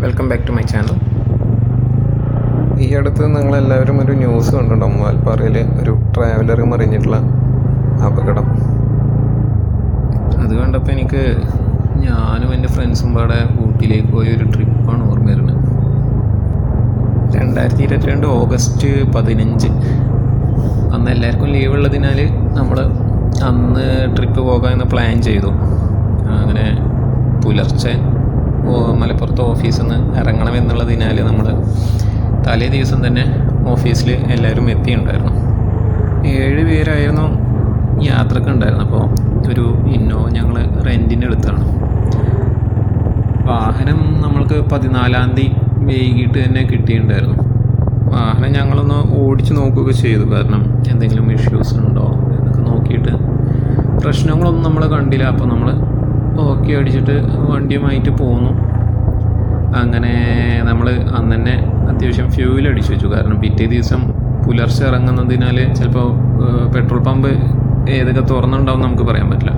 Welcome back to my channel. ഈ അടുത്ത് നിങ്ങളെല്ലാവരും ഒരു ന്യൂസ് കണ്ടിട്ടുണ്ടാവും. വാൽപ്പാറയിൽ ഒരു ട്രാവലർ മറിഞ്ഞിട്ടുള്ള അപകടം. അത് കണ്ടപ്പോൾ എനിക്ക് ഞാനും എൻ്റെ ഫ്രണ്ട്സും പാടെ ഊട്ടിയിലേക്ക് പോയ ഒരു ട്രിപ്പാണ് ഓർമ്മ വരുന്നത്. 2022 ഓഗസ്റ്റ് 15. അന്ന് എല്ലാവർക്കും ലീവ് ഉള്ളതിനാൽ നമ്മൾ അന്ന് ട്രിപ്പ് പോകാമെന്ന് പ്ലാൻ ചെയ്തു. അങ്ങനെ പുലർച്ചെ മലപ്പുറത്ത് ഓഫീസിൽ നിന്ന് ഇറങ്ങണമെന്നുള്ളതിനാൽ നമ്മൾ തലേ ദിവസം തന്നെ ഓഫീസിൽ എല്ലാവരും എത്തിയിട്ടുണ്ടായിരുന്നു. 7 പേരായിരുന്നു യാത്രക്ക് ഉണ്ടായിരുന്നു. അപ്പോൾ ഒരു ഇന്നോവ ഞങ്ങൾ റെൻറ്റിന് എടുത്താണ്. വാഹനം നമ്മൾക്ക് 14-ാം തീയതി വൈകിട്ട് തന്നെ കിട്ടിയിട്ടുണ്ടായിരുന്നു. വാഹനം ഞങ്ങളൊന്ന് ഓടിച്ച് നോക്കുകയൊക്കെ ചെയ്തു, കാരണം എന്തെങ്കിലും ഇഷ്യൂസ് ഉണ്ടോ എന്നൊക്കെ നോക്കിയിട്ട് പ്രശ്നങ്ങളൊന്നും നമ്മൾ കണ്ടില്ല. അപ്പോൾ നമ്മൾ ഓക്കെ അടിച്ചിട്ട് വണ്ടിയുമായിട്ട് പോന്നു. അങ്ങനെ നമ്മൾ അന്ന് തന്നെ അത്യാവശ്യം ഫ്യൂവൽ അടിച്ചു വെച്ചു, കാരണം പിറ്റേ ദിവസം പുലർച്ചെ ഇറങ്ങുന്നതിനാൽ ചിലപ്പോൾ പെട്രോൾ പമ്പ് ഏതൊക്കെ തുറന്നുണ്ടാവും നമുക്ക് പറയാൻ പറ്റില്ല.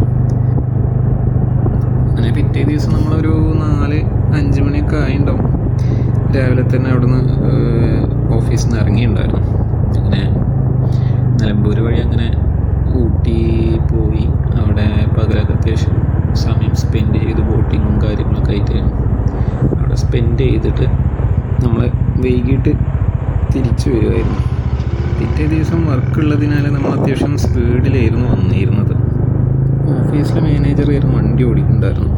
അങ്ങനെ പിറ്റേ ദിവസം നമ്മളൊരു 4-5 മണിയൊക്കെ ആയിട്ടുണ്ടാവും. രാവിലെ തന്നെ അവിടുന്ന് ഓഫീസിൽ നിന്ന് ഇറങ്ങിയിട്ടുണ്ടായിരുന്നു. അങ്ങനെ നിലമ്പൂർ വഴി അങ്ങനെ ഊട്ടി പോയി. അവിടെ പകലൊക്കെ അത്യാവശ്യം സമയം സ്പെൻഡ് ചെയ്ത് ബോട്ടിങ്ങും കാര്യങ്ങളൊക്കെ ആയിട്ട് അവിടെ സ്പെൻഡ് ചെയ്തിട്ട് നമ്മൾ വൈകിട്ട് തിരിച്ചു വരുമായിരുന്നു. പിറ്റേ ദിവസം വർക്കുള്ളതിനാൽ നമ്മൾ അത്യാവശ്യം സ്പീഡിലായിരുന്നു വന്നിരുന്നത്. ഓഫീസിലെ മാനേജറായിരുന്നു വണ്ടി ഓടിക്കുന്നുണ്ടായിരുന്നു.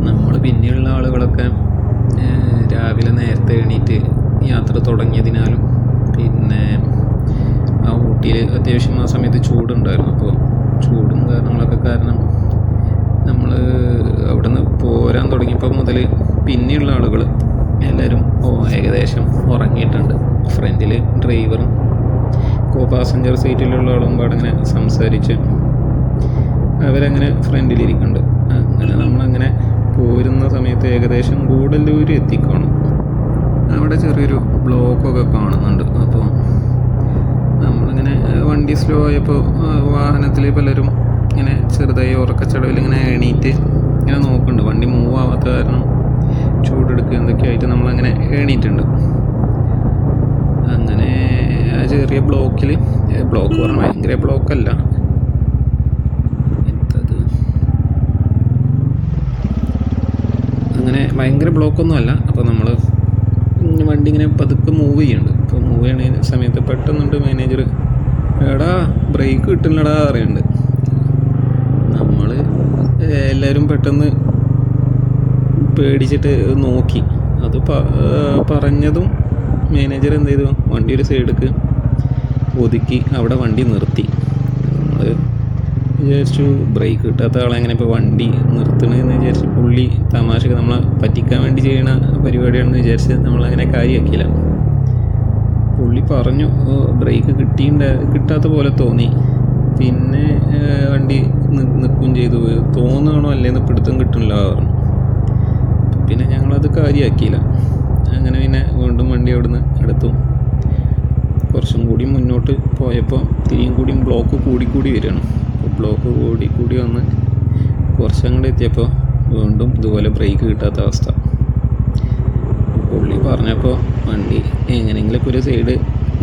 നമ്മൾ പിന്നെയുള്ള ആളുകളൊക്കെ രാവിലെ നേരത്തെ എണീറ്റ് യാത്ര തുടങ്ങിയതിനാലും പിന്നെ ആ ഊട്ടിയിൽ അത്യാവശ്യം ആ സമയത്ത് ചൂടുണ്ടായിരുന്നു. അപ്പോൾ ചൂടും കാരണങ്ങളൊക്കെ കാരണം നമ്മൾ അവിടെ നിന്ന് പോരാൻ തുടങ്ങിയപ്പോൾ മുതൽ പിന്നെയുള്ള ആളുകൾ എല്ലാവരും ഏകദേശം ഉറങ്ങിയിട്ടുണ്ട്. ഫ്രണ്ടിൽ ഡ്രൈവറും പാസഞ്ചർ സീറ്റിലുള്ള ആളും പാടങ്ങനെ സംസാരിച്ച് അവരങ്ങനെ ഫ്രണ്ടിലിരിക്കുന്നുണ്ട്. അങ്ങനെ നമ്മളങ്ങനെ പോരുന്ന സമയത്ത് ഏകദേശം ഗൂഡല്ലൂർ എത്തിക്കണം. അവിടെ ചെറിയൊരു ബ്ലോക്കൊക്കെ കാണുന്നുണ്ട്. അപ്പോൾ നമ്മളിങ്ങനെ വണ്ടി സ്ലോ ആയപ്പോൾ വാഹനത്തിൽ പലരും ഇങ്ങനെ ചെറുതായി ഉറക്കച്ചടവിൽ ഇങ്ങനെ എണീറ്റ് ഇങ്ങനെ നോക്കുന്നുണ്ട്. വണ്ടി മൂവ് ആവാത്ത കാരണം ചൂടെടുക്കുക എന്തൊക്കെ ആയിട്ട് നമ്മളങ്ങനെ എണീറ്റുണ്ട്. അങ്ങനെ ആ ചെറിയ ബ്ലോക്ക് പറഞ്ഞാൽ ഭയങ്കര ബ്ലോക്കല്ല, അങ്ങനെ ഭയങ്കര ബ്ലോക്കൊന്നും അല്ല. അപ്പോൾ നമ്മൾ വണ്ടി ഇങ്ങനെ പതുക്കെ മൂവ് ചെയ്യുന്നുണ്ട്. അപ്പോൾ മൂവ് ചെയ്യണ സമയത്ത് പെട്ടെന്നുണ്ട് മാനേജർ എടാ ബ്രേക്ക് കിട്ടുന്നില്ലടാ പറയുന്നുണ്ട്. നമ്മൾ എല്ലാവരും പെട്ടെന്ന് പേടിച്ചിട്ട് നോക്കി. അത് പറഞ്ഞതും മാനേജർ എന്ത് ചെയ്തു, വണ്ടി ഒരു സൈഡിലേക്ക് ഒതുക്കി അവിടെ വണ്ടി നിർത്തി. നമ്മൾ വിചാരിച്ചു ബ്രേക്ക് കിട്ടാത്ത ആളെ എങ്ങനെ ഇപ്പോൾ വണ്ടി നിർത്തണമെന്ന് വിചാരിച്ചു. പുള്ളി തമാശക്ക് നമ്മളെ പറ്റിക്കാൻ വേണ്ടി ചെയ്യണ പരിപാടിയാണെന്ന് വിചാരിച്ച് നമ്മളങ്ങനെ കാര്യമാക്കിയില്ല. പുള്ളി പറഞ്ഞു ബ്രേക്ക് കിട്ടാത്ത പോലെ തോന്നി. പിന്നെ വണ്ടി നിൽക്കുകയും ചെയ്തു. തോന്നുകയാണോ അല്ലേന്ന് പിടുത്തം കിട്ടുന്നില്ല പറഞ്ഞു. പിന്നെ ഞങ്ങളത് കാര്യമാക്കിയില്ല. അങ്ങനെ പിന്നെ വീണ്ടും വണ്ടി അവിടുന്ന് എടുത്തു. കുറച്ചും കൂടി മുന്നോട്ട് പോയപ്പോൾ തിരിയും കൂടിയും ബ്ലോക്ക് കൂടി വരികയാണ്. അപ്പോൾ ബ്ലോക്ക് കൂടി വന്ന് കുറച്ചങ്ങോട്ട് എത്തിയപ്പോൾ വീണ്ടും ഇതുപോലെ ബ്രേക്ക് കിട്ടാത്ത അവസ്ഥ. പുള്ളി പറഞ്ഞപ്പോൾ വണ്ടി എങ്ങനെയെങ്കിലൊക്കെ ഒരു സൈഡ്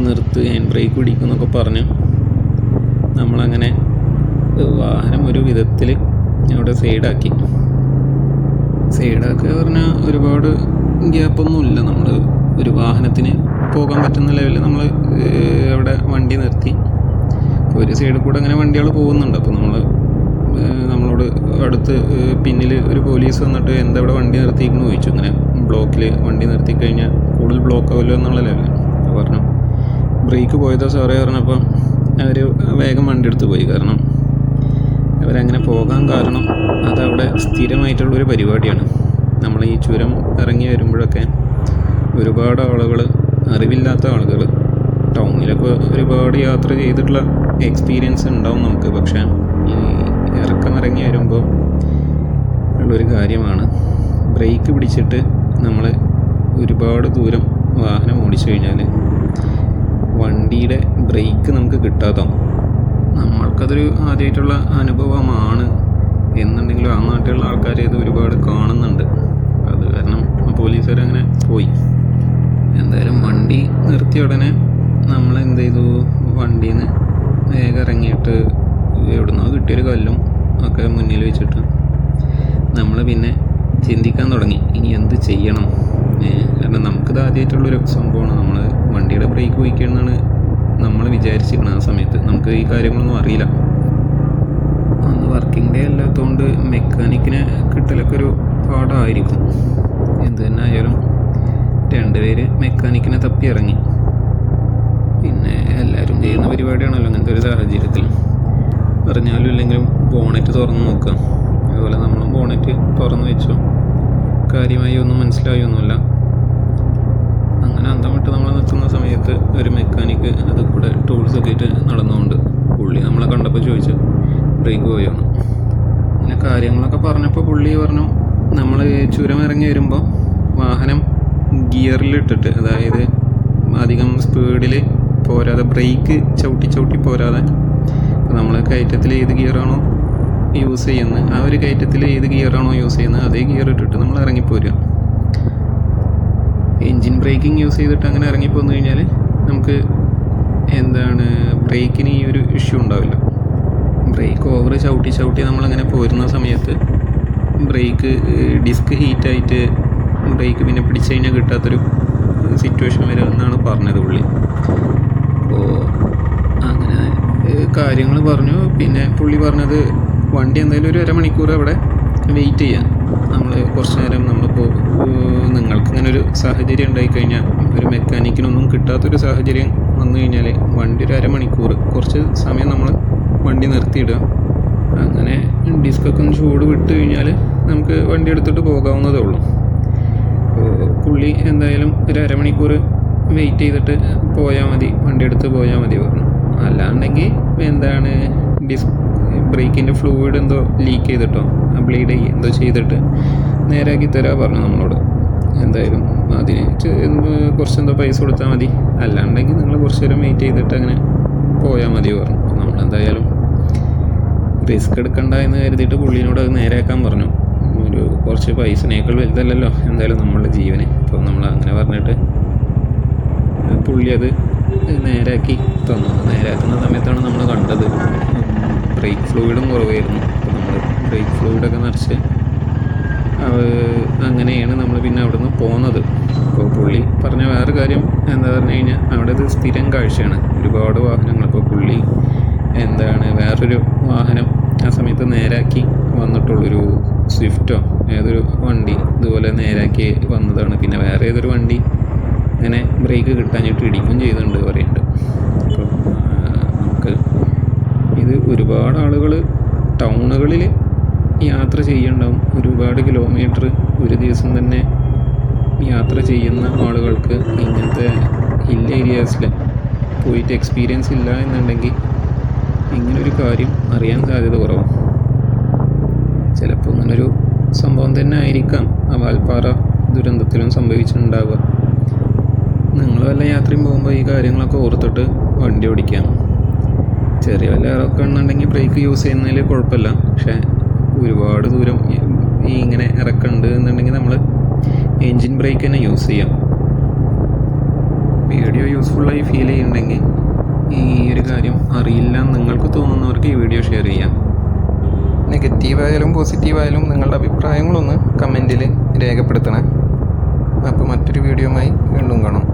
നിർത്ത്, ഹാൻഡ് ബ്രേക്ക് പിടിക്കുമെന്നൊക്കെ പറഞ്ഞ് നമ്മളങ്ങനെ വാഹനം ഒരു വിധത്തിൽ അവിടെ സൈഡാക്കി പറഞ്ഞാൽ ഒരുപാട് ഗ്യാപ്പൊന്നുമില്ല. നമ്മൾ ഒരു വാഹനത്തിന് പോകാൻ പറ്റുന്ന ലെവലിൽ നമ്മൾ അവിടെ വണ്ടി നിർത്തി. ഒരു സൈഡിൽ കൂടെ അങ്ങനെ വണ്ടികൾ പോകുന്നുണ്ട്. അപ്പോൾ നമ്മളോട് അടുത്ത് പിന്നിൽ ഒരു പോലീസ് വന്നിട്ട് എന്താ ഇവിടെ വണ്ടി നിർത്തിയിരിക്കുന്നു ചോദിച്ചു. അങ്ങനെ ബ്ലോക്കിൽ വണ്ടി നിർത്തി കഴിഞ്ഞാൽ കൂടുതൽ ബ്ലോക്ക് ആവുമല്ലോ എന്നുള്ള ലെവലിൽ. അപ്പോൾ പറഞ്ഞു ബ്രേക്ക് പോയതോ സാറേ പറഞ്ഞപ്പോൾ അവർ വേഗം വണ്ടി എടുത്ത് പോയി. കാരണം അവരങ്ങനെ പോകാൻ കാരണം അതവിടെ സ്ഥിരമായിട്ടുള്ളൊരു പരിപാടിയാണ്. നമ്മൾ ഈ ചുരം ഇറങ്ങി വരുമ്പോഴൊക്കെ ഒരുപാട് ആളുകൾ, അറിവില്ലാത്ത ആളുകൾ, ടൗണിലൊക്കെ ഒരുപാട് യാത്ര ചെയ്തിട്ടുള്ള എക്സ്പീരിയൻസ് ഉണ്ടാവും നമുക്ക്. പക്ഷേ ഈ ഇറങ്ങി വരുമ്പോൾ ഉള്ളൊരു കാര്യമാണ് ബ്രേക്ക് പിടിച്ചിട്ട് നമ്മൾ ഒരുപാട് ദൂരം വാഹനം ഓടിച്ചു കഴിഞ്ഞാൽ വണ്ടിയുടെ ബ്രേക്ക് നമുക്ക് കിട്ടാതാവും. നമ്മൾക്കതൊരു ആദ്യമായിട്ടുള്ള അനുഭവമാണ് എന്നുണ്ടെങ്കിലും ആ നാട്ടിലുള്ള ആൾക്കാർ ഇത് ഒരുപാട് കാണുന്നുണ്ട്. അത് കാരണം പോലീസുകാരങ്ങനെ പോയി. എന്തായാലും വണ്ടി നിർത്തിയ ഉടനെ നമ്മൾ എന്ത് ചെയ്തു, വണ്ടിയിൽ നിന്ന് വേഗം ഇറങ്ങിയിട്ട് എവിടുന്നോ കിട്ടിയൊരു കല്ലും ഒക്കെ മുന്നിൽ വെച്ചിട്ട് നമ്മൾ പിന്നെ ചിന്തിക്കാൻ തുടങ്ങി ഇനി എന്ത് ചെയ്യണം. കാരണം നമുക്കിത് ആദ്യമായിട്ടുള്ളൊരു സംഭവമാണ്. നമ്മൾ വണ്ടിയുടെ ബ്രേക്ക് പോയിക്കണമെന്നാണ് നമ്മൾ വിചാരിച്ചിരിക്കുന്നത്. ആ സമയത്ത് നമുക്ക് ഈ കാര്യങ്ങളൊന്നും അറിയില്ല. അന്ന് വർക്കിംഗ് ഡേ അല്ലാത്തതുകൊണ്ട് മെക്കാനിക്കിനെ കിട്ടലൊക്കെ ഒരു പാടായിരിക്കും. എന്ത് തന്നെ ആയാലും 2 പേര് മെക്കാനിക്കിനെ തപ്പി ഇറങ്ങി. പിന്നെ എല്ലാവരും ചെയ്യുന്ന പരിപാടിയാണല്ലോ അങ്ങനത്തെ ഒരു സാഹചര്യത്തിൽ. പറഞ്ഞാലും ഇല്ലെങ്കിലും ബോണറ്റ് തുറന്ന് നോക്കുക. അതുപോലെ നമ്മളും ബോണറ്റ് തുറന്ന് വെച്ചു. കാര്യമായി ഒന്നും മനസ്സിലായൊന്നുമില്ല. അങ്ങനെ അന്തം വിട്ട് നമ്മൾ നിൽക്കുന്ന സമയത്ത് ഒരു മെക്കാനിക്ക് അത് കൂടെ ടൂൾസൊക്കെ ആയിട്ട് നടന്നുകൊണ്ട് പുള്ളി നമ്മളെ കണ്ടപ്പോൾ ചോദിച്ചു ബ്രേക്ക് പോയോന്ന്. പിന്നെ കാര്യങ്ങളൊക്കെ പറഞ്ഞപ്പോൾ പുള്ളി പറഞ്ഞു നമ്മൾ ചുരം ഇറങ്ങി വരുമ്പോൾ വാഹനം ഗിയറിലിട്ടിട്ട്, അതായത് അധികം സ്പീഡിൽ പോരാതെ, ബ്രേക്ക് ചവിട്ടി പോരാതെ, ഇപ്പോൾ നമ്മൾ കയറ്റത്തിൽ ഏത് ഗിയറാണോ യൂസ് ചെയ്യുന്നത് ആ ഒരു കയറ്റത്തിൽ ഏത് ഗിയറാണോ യൂസ് ചെയ്യുന്നത് അതേ ഗിയർ ഇട്ടിട്ട് നമ്മൾ ഇറങ്ങിപ്പോരുക. എൻജിൻ ബ്രേക്കിംഗ് യൂസ് ചെയ്തിട്ട് അങ്ങനെ ഇറങ്ങിപ്പോന്നു കഴിഞ്ഞാൽ നമുക്ക് ബ്രേക്കിന് ഈ ഒരു ഇഷ്യൂ ഉണ്ടാവില്ല. ബ്രേക്ക് ഓവർ ചവിട്ടി നമ്മളങ്ങനെ പോരുന്ന സമയത്ത് ബ്രേക്ക് ഡിസ്ക് ഹീറ്റായിട്ട് ബ്രേക്ക് പിന്നെ പിടിച്ചു കഴിഞ്ഞാൽ കിട്ടാത്തൊരു സിറ്റുവേഷൻ വരുമെന്നാണ് പറഞ്ഞത് പുള്ളി. അപ്പോൾ അങ്ങനെ കാര്യങ്ങൾ പറഞ്ഞു. പിന്നെ പുള്ളി പറഞ്ഞത് വണ്ടി എന്തായാലും ഒരു 1/2 മണിക്കൂർ അവിടെ വെയിറ്റ് ചെയ്യാം. നമ്മൾ കുറച്ച് നേരം നമ്മളിപ്പോൾ നിങ്ങൾക്കിങ്ങനെ ഒരു സാഹചര്യം ഉണ്ടായിക്കഴിഞ്ഞാൽ, ഒരു മെക്കാനിക്കിനൊന്നും കിട്ടാത്തൊരു സാഹചര്യം വന്നു കഴിഞ്ഞാൽ വണ്ടി ഒരു 1/2 മണിക്കൂർ കുറച്ച് സമയം നമ്മൾ വണ്ടി നിർത്തിയിടുക. അങ്ങനെ ഡിസ്കൊക്കെ ഒന്ന് ചൂട് വിട്ട് കഴിഞ്ഞാൽ നമുക്ക് വണ്ടി എടുത്തിട്ട് പോകാവുന്നതേ ഉള്ളൂ. അപ്പോൾ പുള്ളി എന്തായാലും ഒരു 1/2 മണിക്കൂർ വെയിറ്റ് ചെയ്തിട്ട് പോയാൽ മതി, വണ്ടി എടുത്ത് പോയാൽ മതി പറഞ്ഞു. അല്ലാണ്ടെങ്കിൽ ബ്രേക്കിൻ്റെ ഫ്ലൂയിഡ് എന്തോ ലീക്ക് ചെയ്തിട്ടോ ബ്ലീഡ് എന്തോ ചെയ്തിട്ട് നേരാക്കി തരാൻ പറഞ്ഞു നമ്മളോട്. എന്തായാലും അതിന് കുറച്ചെന്തോ പൈസ കൊടുത്താൽ മതി, അല്ലാണ്ടെങ്കിൽ നിങ്ങൾ കുറച്ച് നേരം വെയിറ്റ് ചെയ്തിട്ട് അങ്ങനെ പോയാൽ മതി പറഞ്ഞു. നമ്മളെന്തായാലും റിസ്ക് എടുക്കണ്ട എന്ന് കരുതിയിട്ട് പുള്ളിനോട് അത് നേരെയാക്കാൻ പറഞ്ഞു. കുറച്ച് പൈസനേക്കാൾ വലുതല്ലല്ലോ എന്തായാലും നമ്മളുടെ ജീവന്. അപ്പോൾ നമ്മൾ അങ്ങനെ പറഞ്ഞിട്ട് പുള്ളി അത് നേരാക്കി തന്നു. നേരാക്കുന്ന സമയത്താണ് നമ്മൾ കണ്ടത് ബ്രേക്ക് ഫ്ലൂയിഡും കുറവായിരുന്നു. അപ്പോൾ നമ്മൾ ബ്രേക്ക് ഫ്ലൂയിഡൊക്കെ നിറച്ച് അങ്ങനെയാണ് നമ്മൾ പിന്നെ അവിടെ നിന്ന് പോകുന്നത്. അപ്പോൾ പുള്ളി പറഞ്ഞ വേറെ കാര്യം എന്താ പറഞ്ഞു കഴിഞ്ഞാൽ അവിടെ ഇത് സ്ഥിരം കാഴ്ചയാണ്, ഒരുപാട് വാഹനങ്ങൾ. അപ്പോൾ പുള്ളി വേറൊരു വാഹനം ആ സമയത്ത് നേരാക്കി വന്നിട്ടുള്ളൊരു സ്വിഫ്റ്റോ ഏതൊരു വണ്ടി ഇതുപോലെ നേരാക്കി വന്നതാണ്. പിന്നെ വേറെ ഏതൊരു വണ്ടി ഇങ്ങനെ ബ്രേക്ക് കിട്ടാഞ്ഞിട്ട് ഇടിക്കും ചെയ്തിട്ടുണ്ട് പറയുന്നുണ്ട്. അപ്പോൾ നമുക്ക് ഇത് ഒരുപാട് ആളുകൾ ടൗണുകളിൽ യാത്ര ചെയ്യുന്നുണ്ടാവും. ഒരുപാട് കിലോമീറ്റർ ഒരു ദിവസം തന്നെ യാത്ര ചെയ്യുന്ന ആളുകൾക്ക് ഇങ്ങനത്തെ ഹിൽ ഏരിയാസിൽ പോയിട്ട് എക്സ്പീരിയൻസ് ഇല്ല എന്നുണ്ടെങ്കിൽ ഇങ്ങനൊരു കാര്യം അറിയാൻ സാധ്യത കുറവാണ്. ചിലപ്പോൾ ഇങ്ങനൊരു സംഭവം തന്നെ ആയിരിക്കാം ആ വാൽപ്പാറ ദുരന്തത്തിലും സംഭവിച്ചിട്ടുണ്ടാവുക. നിങ്ങൾ വല്ല യാത്രയും പോകുമ്പോൾ ഈ കാര്യങ്ങളൊക്കെ ഓർത്തിട്ട് വണ്ടി ഓടിക്കാം. ചെറിയ വല്ല ഇറക്കം എന്നുണ്ടെങ്കിൽ ബ്രേക്ക് യൂസ് ചെയ്യുന്നതിൽ കുഴപ്പമില്ല. പക്ഷേ ഒരുപാട് ദൂരം ഈ ഇങ്ങനെ ഇറക്കുന്നുണ്ട് എന്നുണ്ടെങ്കിൽ നമ്മൾ എൻജിൻ ബ്രേക്ക് തന്നെ യൂസ് ചെയ്യാം. വീഡിയോ യൂസ്ഫുള്ളായി ഫീൽ ചെയ്യുന്നുണ്ടെങ്കിൽ ഈ ഒരു കാര്യം അറിയില്ല നിങ്ങൾക്ക് തോന്നുന്നവർക്ക് ഈ വീഡിയോ ഷെയർ ചെയ്യാം. നെഗറ്റീവായാലും പോസിറ്റീവായാലും നിങ്ങളുടെ അഭിപ്രായങ്ങളൊന്ന് കമൻറ്റിൽ രേഖപ്പെടുത്തണേ. അപ്പോൾ മറ്റൊരു വീഡിയോയുമായി വീണ്ടും കാണാം.